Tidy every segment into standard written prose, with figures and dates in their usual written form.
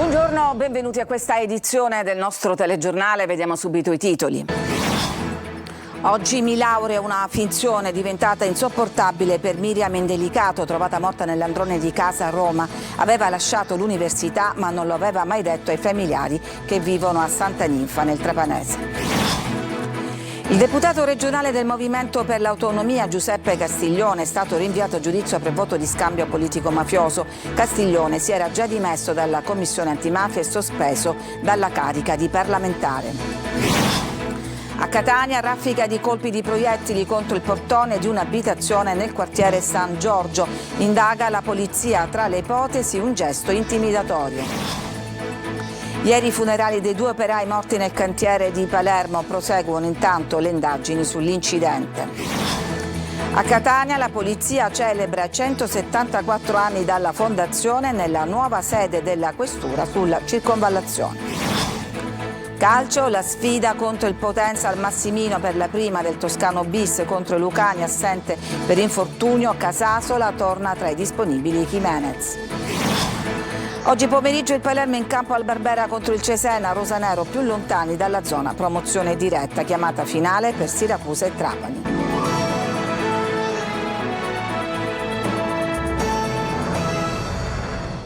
Buongiorno, benvenuti a questa edizione del nostro telegiornale. Vediamo subito i titoli. Oggi mi laureo, una finzione diventata insopportabile per Miriam Indelicato, trovata morta nell'androne di casa a Roma. Aveva lasciato l'università ma non lo aveva mai detto ai familiari che vivono a Santa Ninfa nel Trapanese. Il deputato regionale del Movimento per l'Autonomia Giuseppe Castiglione è stato rinviato a giudizio per voto di scambio politico-mafioso. Castiglione si era già dimesso dalla Commissione Antimafia e sospeso dalla carica di parlamentare. A Catania, raffica di colpi di proiettili contro il portone di un'abitazione nel quartiere San Giorgio. Indaga la polizia, tra le ipotesi un gesto intimidatorio. Ieri i funerali dei 2 operai morti nel cantiere di Palermo, proseguono intanto le indagini sull'incidente. A Catania la polizia celebra 174 anni dalla fondazione nella nuova sede della questura sulla circonvallazione. Calcio, la sfida contro il Potenza al Massimino per la prima del Toscano bis contro Lucani, assente per infortunio. Casasola torna tra i disponibili Jimenez. Oggi pomeriggio il Palermo in campo al Barbera contro il Cesena, rosanero più lontani dalla zona promozione diretta, chiamata finale per Siracusa e Trapani.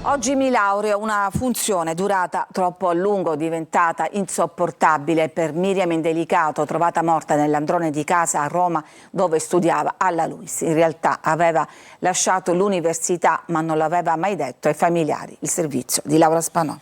Oggi mi laureo, una funzione durata troppo a lungo, diventata insopportabile per Miriam Indelicato, trovata morta nell'androne di casa a Roma dove studiava alla LUISS. In realtà aveva lasciato l'università ma non l'aveva mai detto ai familiari. Il servizio di Laura Spanò.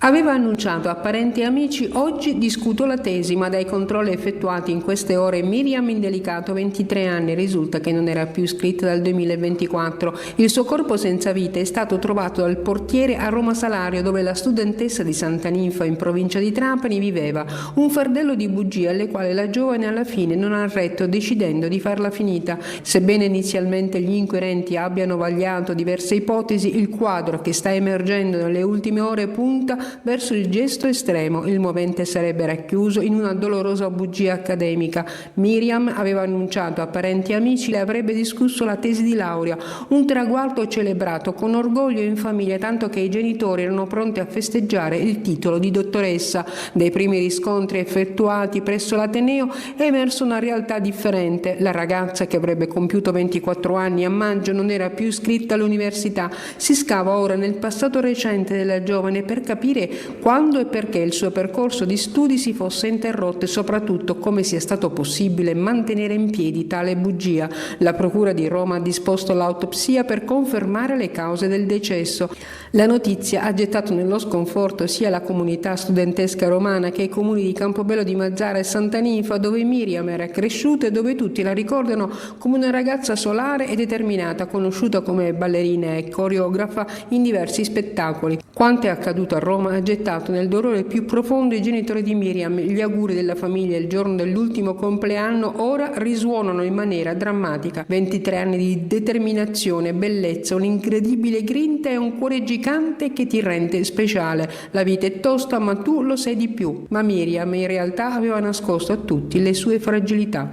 Aveva annunciato a parenti e amici: oggi discuto la tesi, ma dai controlli effettuati in queste ore Miriam Indelicato, 23 anni, risulta che non era più iscritta dal 2024. Il suo corpo senza vita è stato trovato dal portiere a Roma Salario, dove la studentessa di Santa Ninfa in provincia di Trapani viveva. Un fardello di bugie alle quali la giovane alla fine non ha retto, decidendo di farla finita. Sebbene inizialmente gli inquirenti abbiano vagliato diverse ipotesi, il quadro che sta emergendo nelle ultime ore punta verso il gesto estremo. Il movente sarebbe racchiuso in una dolorosa bugia accademica. Miriam aveva annunciato a parenti e amici che avrebbe discusso la tesi di laurea, un traguardo celebrato con orgoglio in famiglia, tanto che i genitori erano pronti a festeggiare il titolo di dottoressa. Dai primi riscontri effettuati presso l'Ateneo è emersa una realtà differente. La ragazza, che avrebbe compiuto 24 anni a maggio, non era più iscritta all'università. Si scava ora nel passato recente della giovane per capire quando e perché il suo percorso di studi si fosse interrotto e soprattutto come sia stato possibile mantenere in piedi tale bugia. La Procura di Roma ha disposto l'autopsia per confermare le cause del decesso. La notizia ha gettato nello sconforto sia la comunità studentesca romana che i comuni di Campobello di Mazara e Santa Ninfa, dove Miriam era cresciuta e dove tutti la ricordano come una ragazza solare e determinata, conosciuta come ballerina e coreografa in diversi spettacoli. Quanto è accaduto a Roma ha gettato nel dolore più profondo i genitori di Miriam. Gli auguri della famiglia il giorno dell'ultimo compleanno ora risuonano in maniera drammatica. 23 anni di determinazione, bellezza, un'incredibile grinta e un cuore gigante che ti rende speciale. La vita è tosta, ma tu lo sei di più. Ma Miriam in realtà aveva nascosto a tutti le sue fragilità.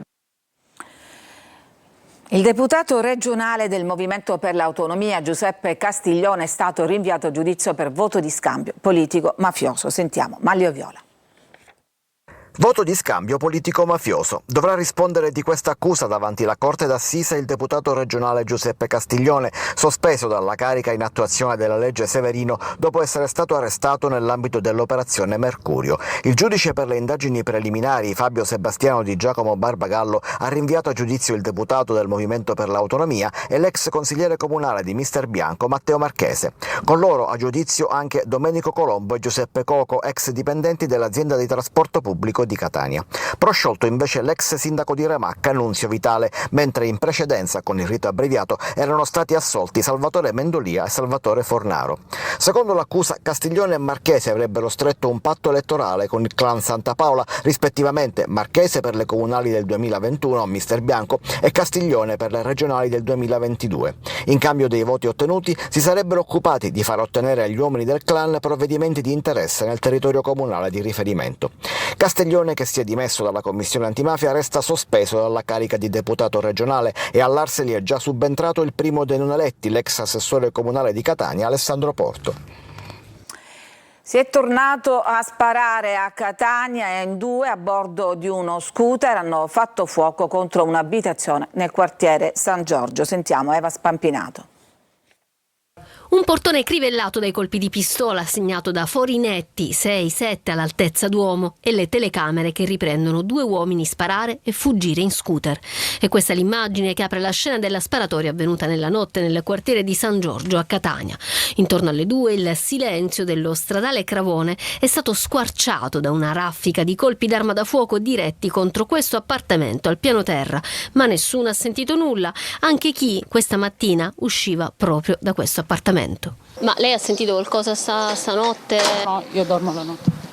Il deputato regionale del Movimento per l'Autonomia Giuseppe Castiglione è stato rinviato a giudizio per voto di scambio politico-mafioso. Sentiamo Manlio Viola. Voto di scambio politico-mafioso. Dovrà rispondere di questa accusa davanti alla Corte d'Assise il deputato regionale Giuseppe Castiglione, sospeso dalla carica in attuazione della legge Severino dopo essere stato arrestato nell'ambito dell'operazione Mercurio. Il giudice per le indagini preliminari Fabio Sebastiano di Giacomo Barbagallo ha rinviato a giudizio il deputato del Movimento per l'Autonomia e l'ex consigliere comunale di Mister Bianco Matteo Marchese. Con loro a giudizio anche Domenico Colombo e Giuseppe Coco, ex dipendenti dell'azienda di trasporto pubblico di Catania. Prosciolto invece l'ex sindaco di Remacca Nunzio Vitale, mentre in precedenza con il rito abbreviato erano stati assolti Salvatore Mendolia e Salvatore Fornaro. Secondo l'accusa, Castiglione e Marchese avrebbero stretto un patto elettorale con il clan Santa Paola, rispettivamente Marchese per le comunali del 2021 a Mister Bianco e Castiglione per le regionali del 2022. In cambio dei voti ottenuti si sarebbero occupati di far ottenere agli uomini del clan provvedimenti di interesse nel territorio comunale di riferimento. Castiglione, che si è dimesso dalla commissione antimafia, resta sospeso dalla carica di deputato regionale e all'Arseli è già subentrato il primo dei non eletti, l'ex assessore comunale di Catania Alessandro Porto. Si è tornato a sparare a Catania e in due a bordo di uno scooter hanno fatto fuoco contro un'abitazione nel quartiere San Giorgio. Sentiamo Eva Spampinato. Un portone crivellato dai colpi di pistola segnato da fori netti 6-7 all'altezza d'uomo e le telecamere che riprendono due uomini sparare e fuggire in scooter. E questa è l'immagine che apre la scena della sparatoria avvenuta nella notte nel quartiere di San Giorgio a Catania. Intorno alle 2 il silenzio dello stradale Cravone è stato squarciato da una raffica di colpi d'arma da fuoco diretti contro questo appartamento al piano terra, ma nessuno ha sentito nulla, anche chi questa mattina usciva proprio da questo appartamento. Ma lei ha sentito qualcosa stanotte? No, io dormo la notte.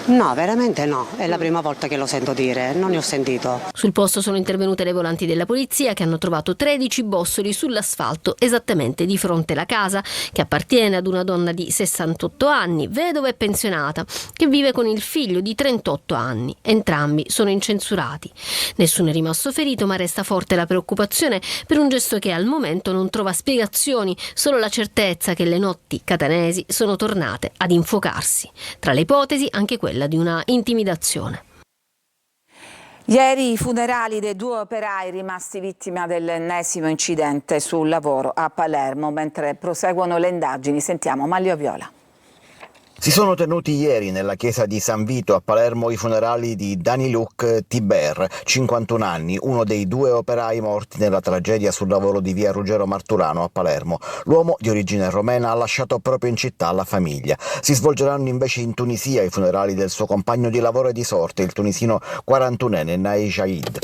No, veramente no, è la prima volta che lo sento dire, non ne ho sentito. Sul posto sono intervenute le volanti della polizia che hanno trovato 13 bossoli sull'asfalto esattamente di fronte alla casa, che appartiene ad una donna di 68 anni, vedova e pensionata, che vive con il figlio di 38 anni. Entrambi sono incensurati. Nessuno è rimasto ferito, ma resta forte la preoccupazione per un gesto che al momento non trova spiegazioni, solo la certezza che le notti catanesi sono tornate ad infuocarsi. Tra le ipotesi anche quella di una intimidazione. Ieri i funerali dei due operai rimasti vittima dell'ennesimo incidente sul lavoro a Palermo. Mentre proseguono le indagini, sentiamo Maglio Viola. Si sono tenuti ieri nella chiesa di San Vito a Palermo i funerali di Daniluc Tiber, 51 anni, uno dei due operai morti nella tragedia sul lavoro di via Ruggero Marturano a Palermo. L'uomo, di origine romena, ha lasciato proprio in città la famiglia. Si svolgeranno invece in Tunisia i funerali del suo compagno di lavoro e di sorte, il tunisino 41enne Nae Jaid.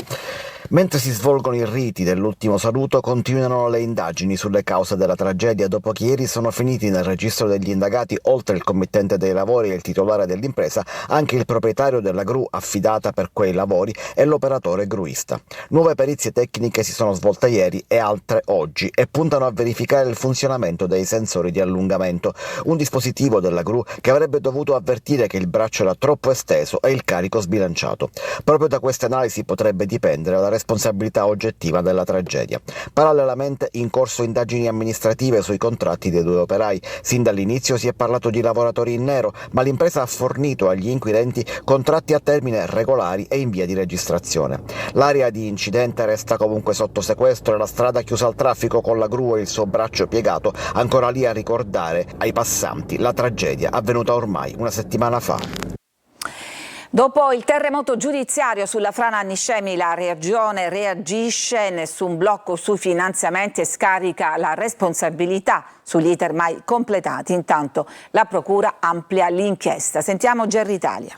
Mentre si svolgono i riti dell'ultimo saluto, continuano le indagini sulle cause della tragedia, dopo che ieri sono finiti nel registro degli indagati, oltre il committente dei lavori e il titolare dell'impresa, anche il proprietario della gru affidata per quei lavori e l'operatore gruista. Nuove perizie tecniche si sono svolte ieri e altre oggi e puntano a verificare il funzionamento dei sensori di allungamento, un dispositivo della gru che avrebbe dovuto avvertire che il braccio era troppo esteso e il carico sbilanciato. Proprio da queste analisi potrebbe dipendere la responsabilità oggettiva della tragedia. Parallelamente in corso indagini amministrative sui contratti dei due operai. Sin dall'inizio si è parlato di lavoratori in nero, ma l'impresa ha fornito agli inquirenti contratti a termine regolari e in via di registrazione. L'area di incidente resta comunque sotto sequestro e la strada chiusa al traffico con la gru e il suo braccio piegato ancora lì a ricordare ai passanti la tragedia avvenuta ormai una settimana fa. Dopo il terremoto giudiziario sulla frana Niscemi, la Regione reagisce, nessun blocco sui finanziamenti e scarica la responsabilità sugli iter mai completati. Intanto la Procura amplia l'inchiesta. Sentiamo Gerry Italia.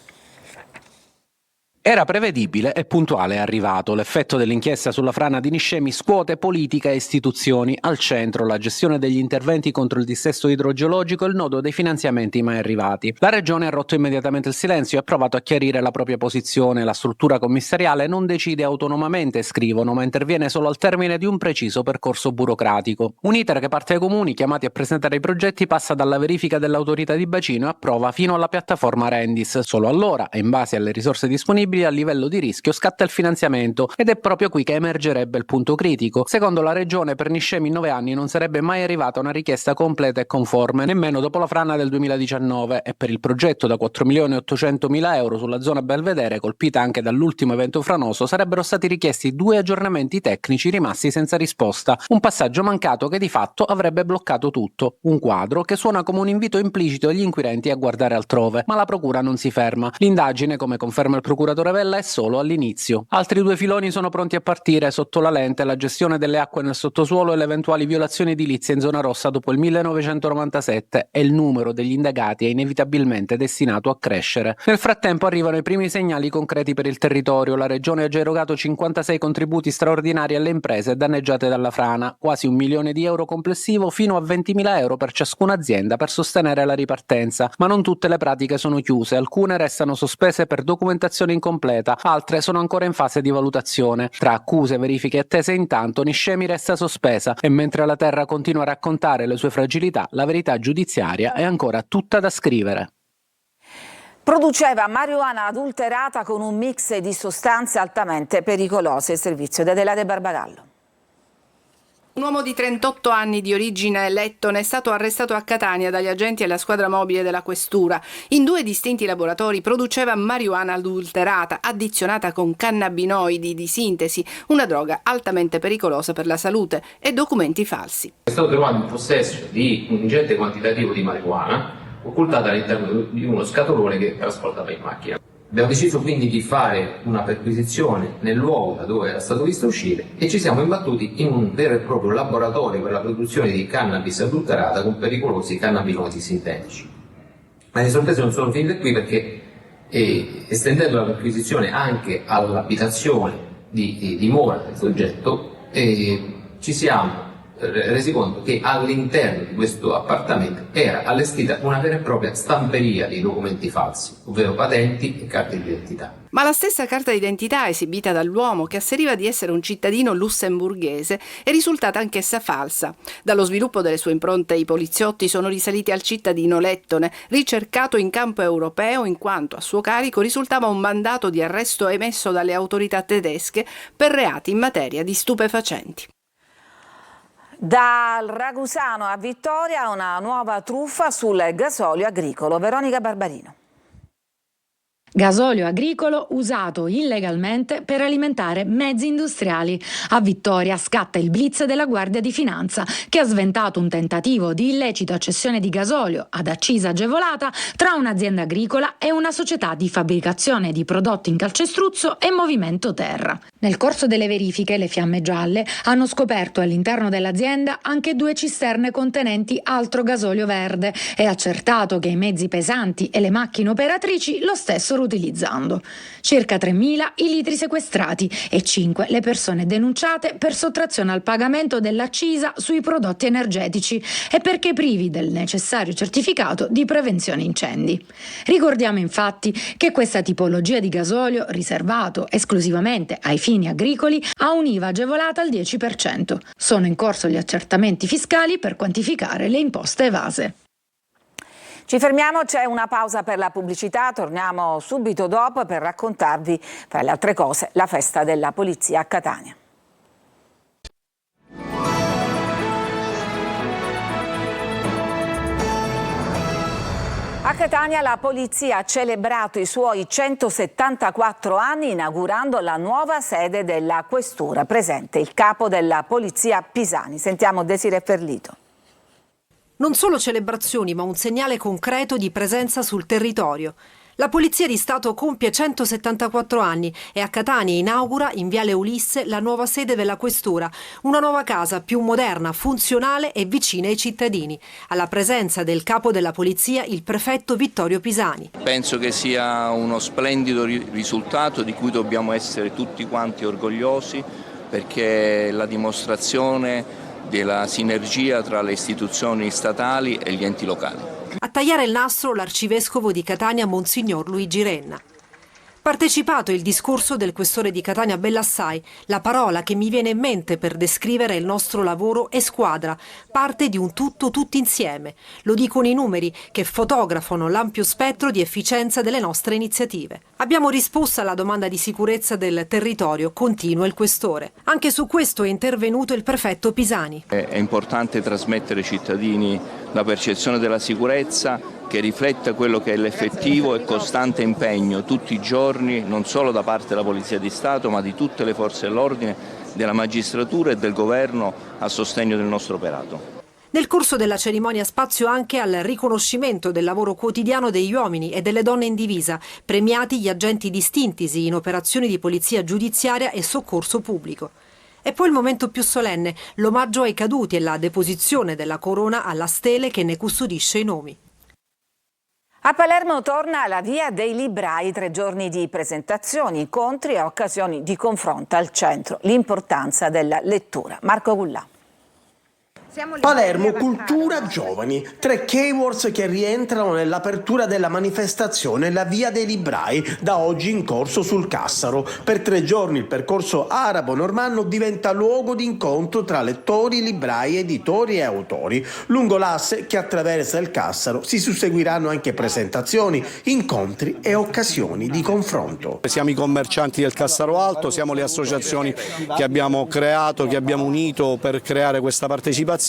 Era prevedibile e puntuale è arrivato. L'effetto dell'inchiesta sulla frana di Niscemi scuote politica e istituzioni. Al centro la gestione degli interventi contro il dissesto idrogeologico e il nodo dei finanziamenti mai arrivati. La Regione ha rotto immediatamente il silenzio e ha provato a chiarire la propria posizione. La struttura commissariale non decide autonomamente, scrivono, ma interviene solo al termine di un preciso percorso burocratico. Un iter che parte ai comuni chiamati a presentare i progetti passa dalla verifica dell'autorità di bacino e approva fino alla piattaforma Rendis. Solo allora, e in base alle risorse disponibili, a livello di rischio scatta il finanziamento ed è proprio qui che emergerebbe il punto critico. Secondo la Regione per Niscemi in 9 anni non sarebbe mai arrivata una richiesta completa e conforme, nemmeno dopo la frana del 2019, e per il progetto da 4.800.000 euro sulla zona Belvedere, colpita anche dall'ultimo evento franoso, sarebbero stati richiesti 2 aggiornamenti tecnici rimasti senza risposta, un passaggio mancato che di fatto avrebbe bloccato tutto, un quadro che suona come un invito implicito agli inquirenti a guardare altrove, ma la procura non si ferma. L'indagine, come conferma il procuratore Vella, è solo all'inizio. Altri 2 filoni sono pronti a partire sotto la lente: la gestione delle acque nel sottosuolo e le eventuali violazioni edilizie in zona rossa dopo il 1997, e il numero degli indagati è inevitabilmente destinato a crescere. Nel frattempo arrivano i primi segnali concreti per il territorio. La Regione ha già erogato 56 contributi straordinari alle imprese danneggiate dalla frana, quasi 1 milione di euro complessivo, fino a 20.000 euro per ciascuna azienda per sostenere la ripartenza. Ma non tutte le pratiche sono chiuse, alcune restano sospese per documentazione incompleta, altre sono ancora in fase di valutazione. Tra accuse, verifiche e attese, intanto Niscemi resta sospesa e mentre la terra continua a raccontare le sue fragilità, la verità giudiziaria è ancora tutta da scrivere. Produceva marijuana adulterata con un mix di sostanze altamente pericolose. Il servizio di Adela De Barbagallo. Un uomo di 38 anni di origine lettone è stato arrestato a Catania dagli agenti della squadra mobile della questura. In 2 distinti laboratori produceva marijuana adulterata, addizionata con cannabinoidi di sintesi, una droga altamente pericolosa per la salute, e documenti falsi. È stato trovato in possesso di un ingente quantitativo di marijuana occultata all'interno di uno scatolone che trasportava in macchina. Abbiamo deciso quindi di fare una perquisizione nel luogo da dove era stato visto uscire e ci siamo imbattuti in un vero e proprio laboratorio per la produzione di cannabis adulterata con pericolosi cannabinoidi sintetici. Ma le sorprese non sono finite qui, perché estendendo la perquisizione anche all'abitazione di dimora del soggetto, ci siamo resi conto che all'interno di questo appartamento era allestita una vera e propria stamperia di documenti falsi, ovvero patenti e carte di identità. Ma la stessa carta d'identità esibita dall'uomo, che asseriva di essere un cittadino lussemburghese, è risultata anch'essa falsa. Dallo sviluppo delle sue impronte i poliziotti sono risaliti al cittadino lettone, ricercato in campo europeo in quanto a suo carico risultava un mandato di arresto emesso dalle autorità tedesche per reati in materia di stupefacenti. Dal Ragusano a Vittoria una nuova truffa sul gasolio agricolo. Veronica Barbarino. Gasolio agricolo usato illegalmente per alimentare mezzi industriali. A Vittoria scatta il blitz della Guardia di Finanza, che ha sventato un tentativo di illecita cessione di gasolio ad accisa agevolata tra un'azienda agricola e una società di fabbricazione di prodotti in calcestruzzo e Movimento Terra. Nel corso delle verifiche, le Fiamme Gialle hanno scoperto all'interno dell'azienda anche 2 cisterne contenenti altro gasolio verde e accertato che i mezzi pesanti e le macchine operatrici lo stessero utilizzando. Circa 3.000 i litri sequestrati e 5 le persone denunciate per sottrazione al pagamento dell'accisa sui prodotti energetici e perché privi del necessario certificato di prevenzione incendi. Ricordiamo infatti che questa tipologia di gasolio, riservato esclusivamente ai fini agricoli, ha un'IVA agevolata al 10%. Sono in corso gli accertamenti fiscali per quantificare le imposte evase. Ci fermiamo, c'è una pausa per la pubblicità, torniamo subito dopo per raccontarvi, fra le altre cose, la festa della polizia a Catania. A Catania la polizia ha celebrato i suoi 174 anni inaugurando la nuova sede della questura. Presente il capo della polizia Pisani. Sentiamo Desiree Ferlito. Non solo celebrazioni, ma un segnale concreto di presenza sul territorio. La Polizia di Stato compie 174 anni e a Catania inaugura in Viale Ulisse la nuova sede della Questura, una nuova casa più moderna, funzionale e vicina ai cittadini. Alla presenza del capo della Polizia, il prefetto Vittorio Pisani. Penso che sia uno splendido risultato di cui dobbiamo essere tutti quanti orgogliosi, perché è la dimostrazione della sinergia tra le istituzioni statali e gli enti locali. A tagliare il nastro l'arcivescovo di Catania Monsignor Luigi Renna. Partecipato il discorso del questore di Catania Bellassai, la parola che mi viene in mente per descrivere il nostro lavoro è squadra, parte di un tutto tutti insieme. Lo dicono i numeri che fotografano l'ampio spettro di efficienza delle nostre iniziative. Abbiamo risposto alla domanda di sicurezza del territorio, continua il questore. Anche su questo è intervenuto il prefetto Pisani. È importante trasmettere ai cittadini la percezione della sicurezza, che rifletta quello che è l'effettivo e costante impegno tutti i giorni, non solo da parte della Polizia di Stato, ma di tutte le forze dell'ordine, della magistratura e del governo a sostegno del nostro operato. Nel corso della cerimonia spazio anche al riconoscimento del lavoro quotidiano degli uomini e delle donne in divisa, premiati gli agenti distintisi in operazioni di polizia giudiziaria e soccorso pubblico. E poi il momento più solenne, l'omaggio ai caduti e la deposizione della corona alla stele che ne custodisce i nomi. A Palermo torna la Via dei Librai, 3 giorni di presentazioni, incontri e occasioni di confronto al centro. L'importanza della lettura. Marco Gullà. Palermo Cultura Giovani, 3 keywords che rientrano nell'apertura della manifestazione La Via dei Librai, da oggi in corso sul Cassaro. Per 3 giorni il percorso arabo-normanno diventa luogo di incontro tra lettori, librai, editori e autori. Lungo l'asse che attraversa il Cassaro si susseguiranno anche presentazioni, incontri e occasioni di confronto. Siamo i commercianti del Cassaro Alto, siamo le associazioni che abbiamo creato, che abbiamo unito per creare questa partecipazione.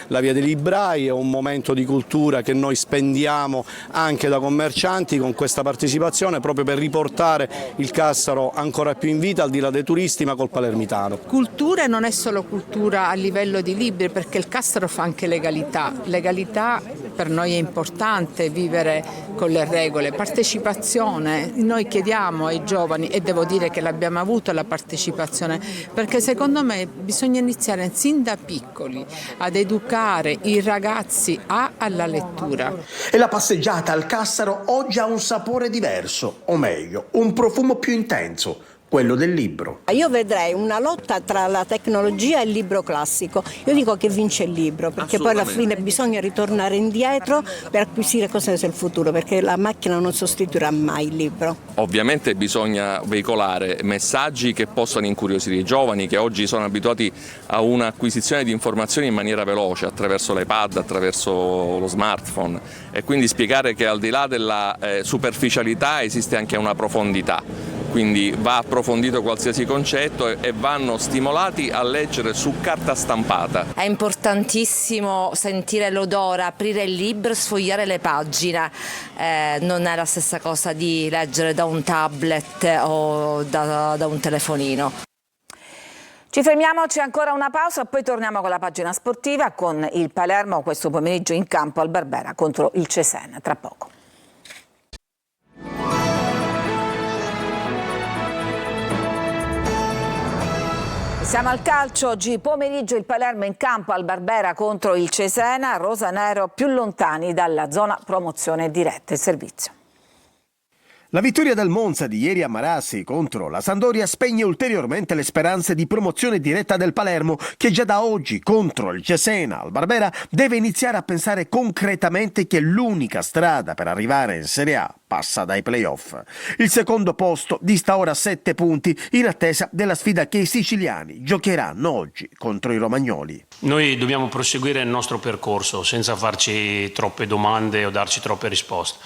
La Via dei Librai è un momento di cultura che noi spendiamo anche da commercianti con questa partecipazione, proprio per riportare il Cassaro ancora più in vita, al di là dei turisti, ma col palermitano. Cultura non è solo cultura a livello di libri, perché il Cassaro fa anche legalità. Legalità per noi è importante, vivere con le regole. Partecipazione, noi chiediamo ai giovani, e devo dire che l'abbiamo avuto la partecipazione, perché secondo me bisogna iniziare sin da piccoli ad educare i ragazzi alla lettura. E la passeggiata al Cassaro oggi ha un sapore diverso, o meglio, un profumo più intenso, quello del libro. Io vedrei una lotta tra la tecnologia e il libro classico. Io dico che vince il libro, perché poi alla fine bisogna ritornare indietro per acquisire cose del futuro, perché la macchina non sostituirà mai il libro. Ovviamente bisogna veicolare messaggi che possano incuriosire i giovani, che oggi sono abituati a un'acquisizione di informazioni in maniera veloce, attraverso l'iPad, attraverso lo smartphone, e quindi spiegare che al di là della superficialità esiste anche una profondità. Quindi va approfondito qualsiasi concetto e vanno stimolati a leggere su carta stampata. È importantissimo sentire l'odore, aprire il libro, sfogliare le pagine. Non è la stessa cosa di leggere da un tablet o da un telefonino. Ci fermiamo, c'è ancora una pausa, poi torniamo con la pagina sportiva con il Palermo questo pomeriggio in campo al Barbera contro il Cesena. Tra poco. Siamo al calcio, oggi pomeriggio il Palermo in campo al Barbera contro il Cesena, rosanero più lontani dalla zona promozione diretta. Il servizio. La vittoria del Monza di ieri a Marassi contro la Sampdoria spegne ulteriormente le speranze di promozione diretta del Palermo, che già da oggi contro il Cesena al Barbera deve iniziare a pensare concretamente che l'unica strada per arrivare in Serie A passa dai playoff. Il secondo posto dista ora 7 punti in attesa della sfida che i siciliani giocheranno oggi contro i romagnoli. Noi dobbiamo proseguire il nostro percorso senza farci troppe domande o darci troppe risposte.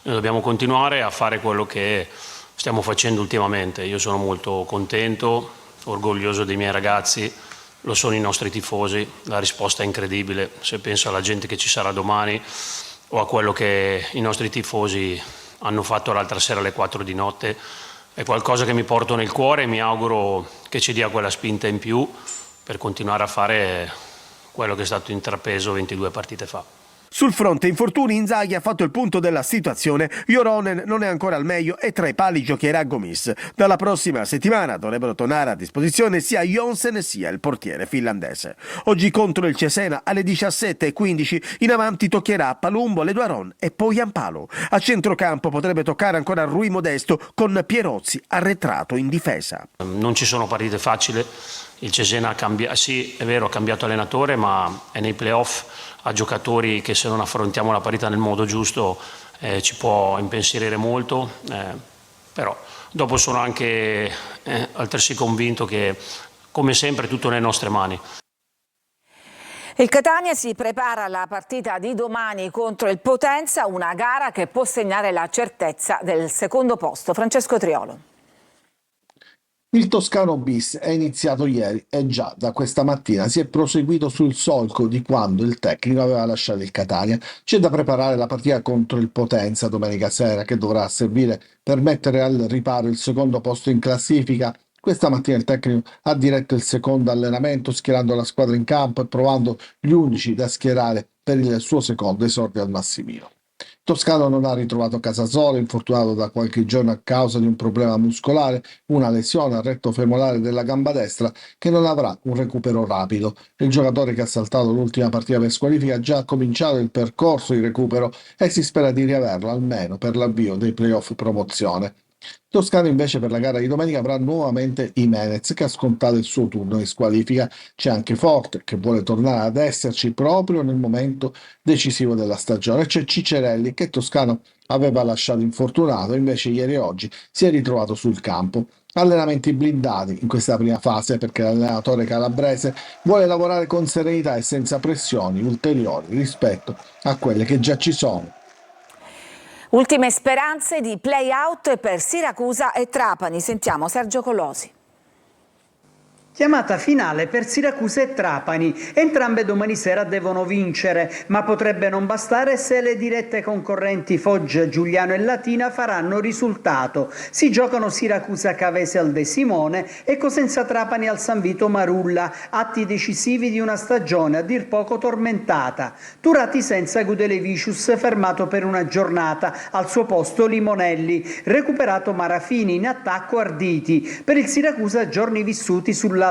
Noi dobbiamo continuare a fare quello che stiamo facendo ultimamente. Io sono molto contento, orgoglioso dei miei ragazzi, lo sono i nostri tifosi, la risposta è incredibile. Se penso alla gente che ci sarà domani o a quello che i nostri tifosi hanno fatto l'altra sera alle 4 di notte, è qualcosa che mi porto nel cuore e mi auguro che ci dia quella spinta in più per continuare a fare quello che è stato intrapreso 22 partite fa. Sul fronte infortuni Inzaghi ha fatto il punto della situazione, Joronen non è ancora al meglio e tra i pali giocherà Gomis. Dalla prossima settimana dovrebbero tornare a disposizione sia Jonsen sia il portiere finlandese. Oggi contro il Cesena alle 17:15 in avanti toccherà a Palumbo, Leduaron e poi Giampalo. A centrocampo potrebbe toccare ancora Rui Modesto con Pierozzi arretrato in difesa. Non ci sono partite facili, il Cesena sì è vero ha cambiato allenatore ma è nei playoff, a giocatori che se non affrontiamo la partita nel modo giusto ci può impensierire molto, però dopo sono anche altresì convinto che come sempre è tutto nelle nostre mani. Il Catania si prepara alla partita di domani contro il Potenza, una gara che può segnare la certezza del secondo posto. Francesco Triolo. Il Toscano bis è iniziato ieri e già da questa mattina si è proseguito sul solco di quando il tecnico aveva lasciato il Catania. C'è da preparare la partita contro il Potenza domenica sera, che dovrà servire per mettere al riparo il secondo posto in classifica. Questa mattina il tecnico ha diretto il secondo allenamento schierando la squadra in campo e provando gli 11 da schierare per il suo secondo esordio al Massimino. Toscano non ha ritrovato Casasola, infortunato da qualche giorno a causa di un problema muscolare, una lesione al retto femorale della gamba destra che non avrà un recupero rapido. Il giocatore che ha saltato l'ultima partita per squalifica ha già cominciato il percorso di recupero e si spera di riaverlo almeno per l'avvio dei playoff promozione. Toscano invece per la gara di domenica avrà nuovamente Jimenez che ha scontato il suo turno in squalifica. C'è anche Forte che vuole tornare ad esserci proprio nel momento decisivo della stagione. C'è Ciccerelli che Toscano aveva lasciato infortunato, invece ieri e oggi si è ritrovato sul campo. Allenamenti blindati in questa prima fase perché l'allenatore calabrese vuole lavorare con serenità e senza pressioni ulteriori rispetto a quelle che già ci sono. Ultime speranze di play-out per Siracusa e Trapani. Sentiamo Sergio Colosi. Chiamata finale per Siracusa e Trapani. Entrambe domani sera devono vincere, ma potrebbe non bastare se le dirette concorrenti Foggia, Giuliano e Latina faranno risultato. Si giocano Siracusa Cavese al De Simone e Cosenza Trapani al San Vito Marulla, atti decisivi di una stagione a dir poco tormentata. Turati senza Gudelevicius fermato per una giornata, al suo posto Limonelli, recuperato Marafini, in attacco Arditi. Per il Siracusa giorni vissuti sull'Altalena,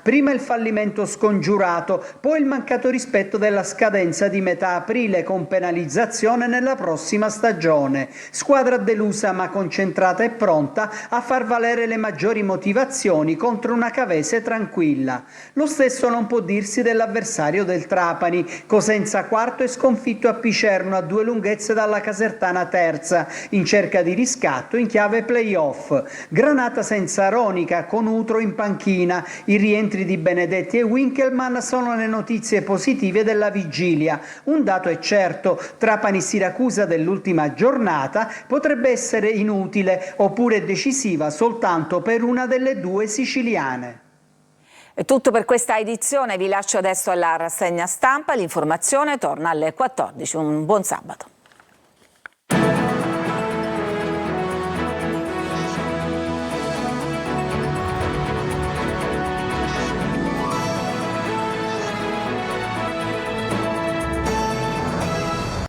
prima il fallimento scongiurato, poi il mancato rispetto della scadenza di metà aprile con penalizzazione nella prossima stagione. Squadra delusa ma concentrata e pronta a far valere le maggiori motivazioni contro una Cavese tranquilla. Lo stesso non può dirsi dell'avversario del Trapani, Cosenza quarto e sconfitto a Picerno a 2 lunghezze dalla Casertana terza, in cerca di riscatto in chiave play-off. Granata senza Aronica, con Utro in panchina. I rientri di Benedetti e Winkelmann sono le notizie positive della vigilia. Un dato è certo: Trapani-Siracusa dell'ultima giornata potrebbe essere inutile oppure decisiva soltanto per una delle due siciliane. È tutto per questa edizione, vi lascio adesso alla rassegna stampa, l'informazione torna alle 14. Un buon sabato.